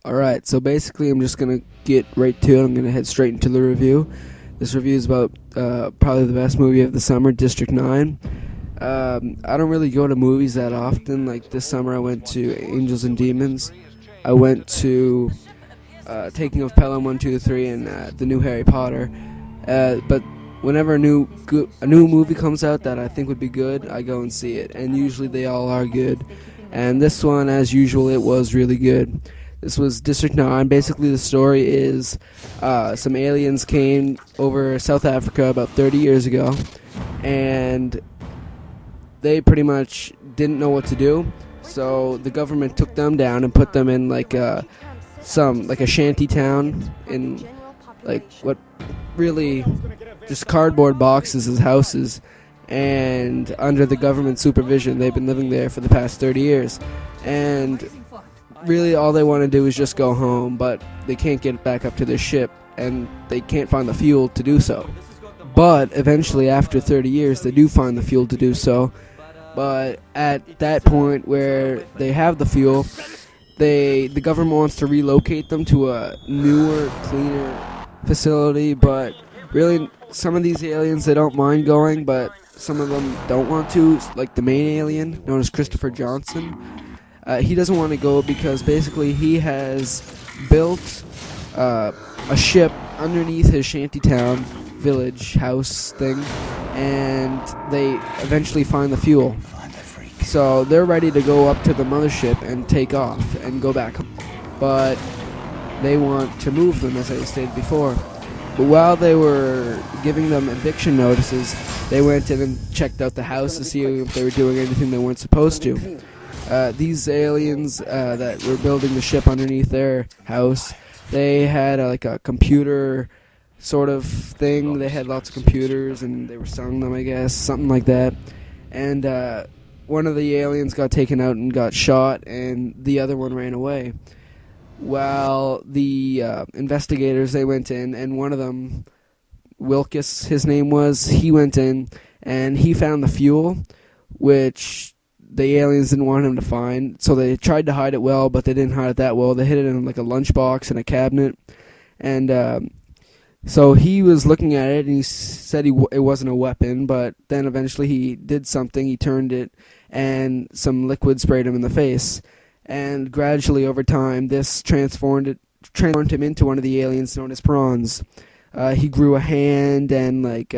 Alright, so basically I'm just going to get right to it. I'm going to head straight into the review. This review is about probably the best movie of the summer, District 9. I don't really go to movies that often. Like this summer I went to Angels and Demons. I went to Taking of Pelham 1, 2, 3 and the new Harry Potter. But whenever a new movie comes out that I think would be good, I go and see it. And usually they all are good. And this one, as usual, it was really good. This was District 9. Basically, the story is some aliens came over South Africa about 30 years ago, and they pretty much didn't know what to do. So the government took them down and put them in like a shanty town in like what really just cardboard boxes as houses. And under the government supervision, they've been living there for the past 30 years. And really all they want to do is just go home, but they can't get back up to their ship, and they can't find the fuel to do so. But eventually, after 30 years, they do find the fuel to do so. But at that point where they have the fuel, the government wants to relocate them to a newer, cleaner facility. But really, some of these aliens, they don't mind going, but some of them don't want to, like the main alien, known as Christopher Johnson. He doesn't want to go because basically he has built a ship underneath his shantytown village house thing, and they eventually find the fuel. So they're ready to go up to the mothership and take off and go back home. But they want to move them, as I stated before. But while they were giving them eviction notices, they went in and checked out the house to see if they were doing anything they weren't supposed to. These aliens that were building the ship underneath their house, they had like a computer sort of thing. They had lots of computers and they were selling them, I guess, something like that. And one of the aliens got taken out and got shot, and the other one ran away. While the investigators, they went in, and one of them, Wilkes, his name was, he went in and he found the fuel, which the aliens didn't want him to find, so they tried to hide it well, but they didn't hide it that well. They hid it in like a lunchbox in a cabinet, and so he was looking at it, and he said it wasn't a weapon, but then eventually he did something. He turned it, and some liquid sprayed him in the face, and gradually over time, this transformed him into one of the aliens known as Prawns. He grew a hand, and like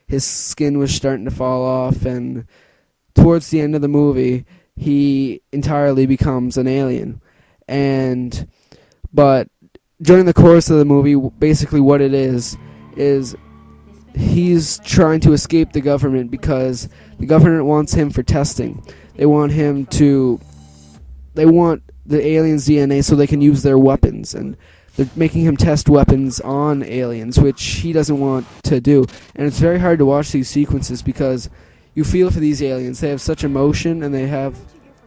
his skin was starting to fall off, and towards the end of the movie, he entirely becomes an alien. But during the course of the movie, basically what it is he's trying to escape the government because the government wants him for testing. They want the aliens' DNA so they can use their weapons, and they're making him test weapons on aliens, which he doesn't want to do. And it's very hard to watch these sequences because you feel for these aliens. They have such emotion and they have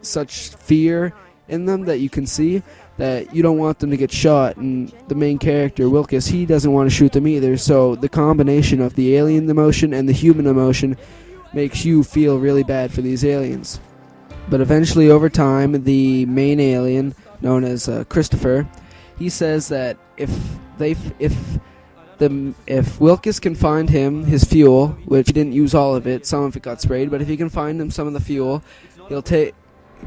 such fear in them that you can see that you don't want them to get shot. And the main character, Wilkes, he doesn't want to shoot them either. So the combination of the alien emotion and the human emotion makes you feel really bad for these aliens. But eventually, over time, the main alien, known as Christopher, he says that if Wilkes can find him his fuel, which he didn't use all of it, some of it got sprayed, but if he can find him some of the fuel,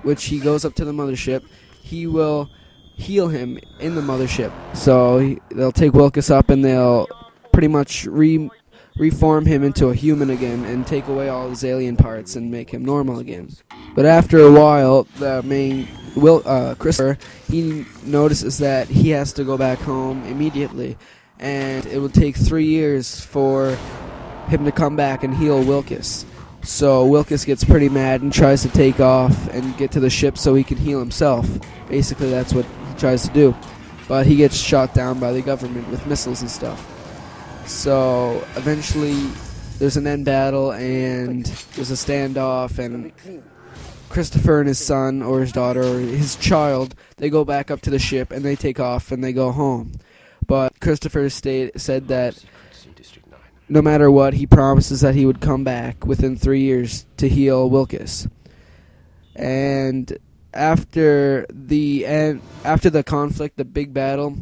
which he goes up to the mothership, he will heal him in the mothership. So they'll take Wilkes up and they'll pretty much reform him into a human again and take away all his alien parts and make him normal again. But after a while, the main Christopher, he notices that he has to go back home immediately, and it will take 3 years for him to come back and heal Wilkes. So Wilkes gets pretty mad and tries to take off and get to the ship so he can heal himself. Basically, that's what he tries to do. But he gets shot down by the government with missiles and stuff. So eventually there's an end battle and there's a standoff, and Christopher and his son or his daughter or his child, they go back up to the ship and they take off and they go home. But Christopher said that no matter what, he promises that he would come back within 3 years to heal Wilkes. And after the conflict, the big battle,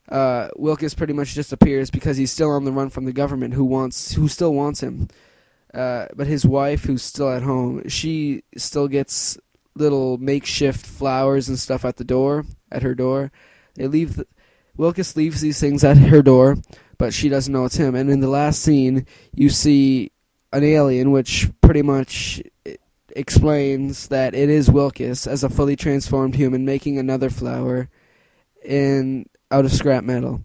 Wilkes pretty much disappears because he's still on the run from the government, who still wants him. But his wife, who's still at home, she still gets little makeshift flowers and stuff at her door. Wilkes leaves these things at her door, but she doesn't know it's him. And in the last scene, you see an alien, which pretty much explains that it is Wilkes as a fully transformed human making another flower out of scrap metal.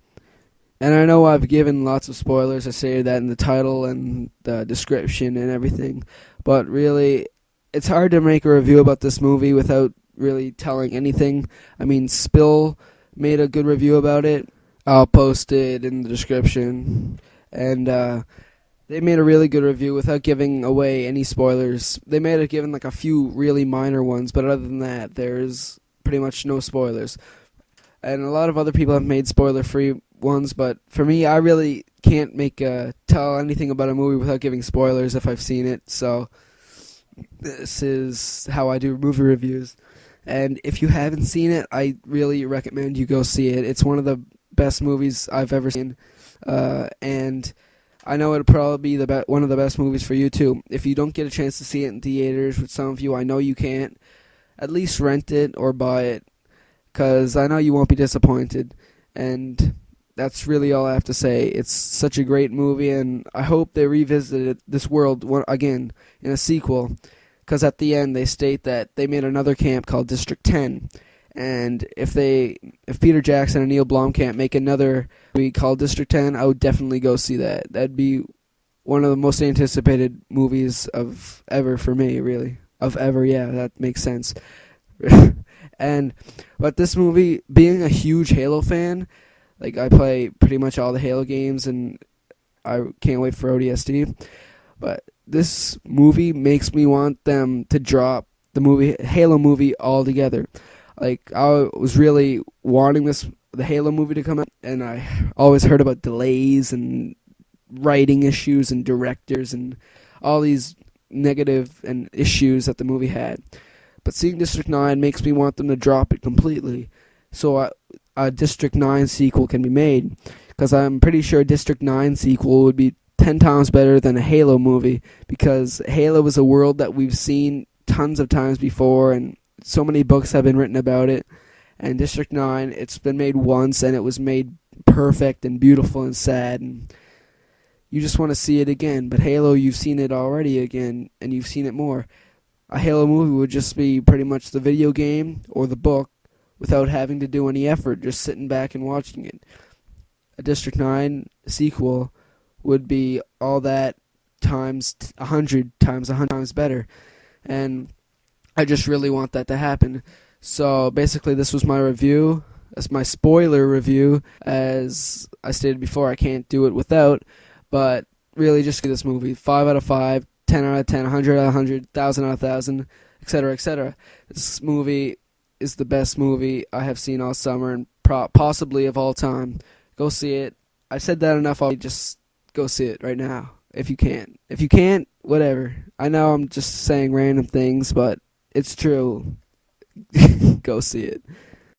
And I know I've given lots of spoilers. I say that in the title and the description and everything. But really, it's hard to make a review about this movie without really telling anything. I mean, Spill made a good review about it. I'll post it in the description. And they made a really good review without giving away any spoilers. They may have given like a few really minor ones, but other than that, there's pretty much no spoilers. And a lot of other people have made spoiler-free ones, but for me, I really can't tell anything about a movie without giving spoilers if I've seen it. So this is how I do movie reviews. And if you haven't seen it, I really recommend you go see it. It's one of the best movies I've ever seen, and I know it'll probably be one of the best movies for you too. If you don't get a chance to see it in theaters with some of you, I know you can't. At least rent it or buy it, because I know you won't be disappointed. And that's really all I have to say. It's such a great movie, and I hope they revisit this world again in a sequel, because at the end they state that they made another camp called District 10. And if Peter Jackson and Neil Blomkamp make another movie called District 10, I would definitely go see that. That'd be one of the most anticipated movies of ever for me, really. Of ever, yeah, that makes sense. But this movie, being a huge Halo fan, like I play pretty much all the Halo games, and I can't wait for ODST. But this movie makes me want them to drop the Halo movie altogether. Like, I was really wanting the Halo movie to come out, and I always heard about delays and writing issues and directors and all these negative and issues that the movie had. But seeing District 9 makes me want them to drop it completely, so a District 9 sequel can be made, because I'm pretty sure a District 9 sequel would be 10 times better than a Halo movie, because Halo is a world that we've seen tons of times before, and so many books have been written about it. And District 9, it's been made once, and it was made perfect and beautiful and sad, and you just want to see it again. But Halo, you've seen it already again, and you've seen it more. A Halo movie would just be pretty much the video game or the book without having to do any effort, just sitting back and watching it. A District 9 sequel would be all that times 100 times better. And I just really want that to happen. So basically, this was my review. That's my spoiler review. As I stated before, I can't do it without. But really, just see this movie. 5 out of 5, 10 out of 10, 100 out of 100, 1,000 out of 1,000, etc., etc. This movie is the best movie I have seen all summer and possibly of all time. Go see it. I said that enough. I'll just go see it right now if you can. If you can't, whatever. I know I'm just saying random things, but it's true. Go see it.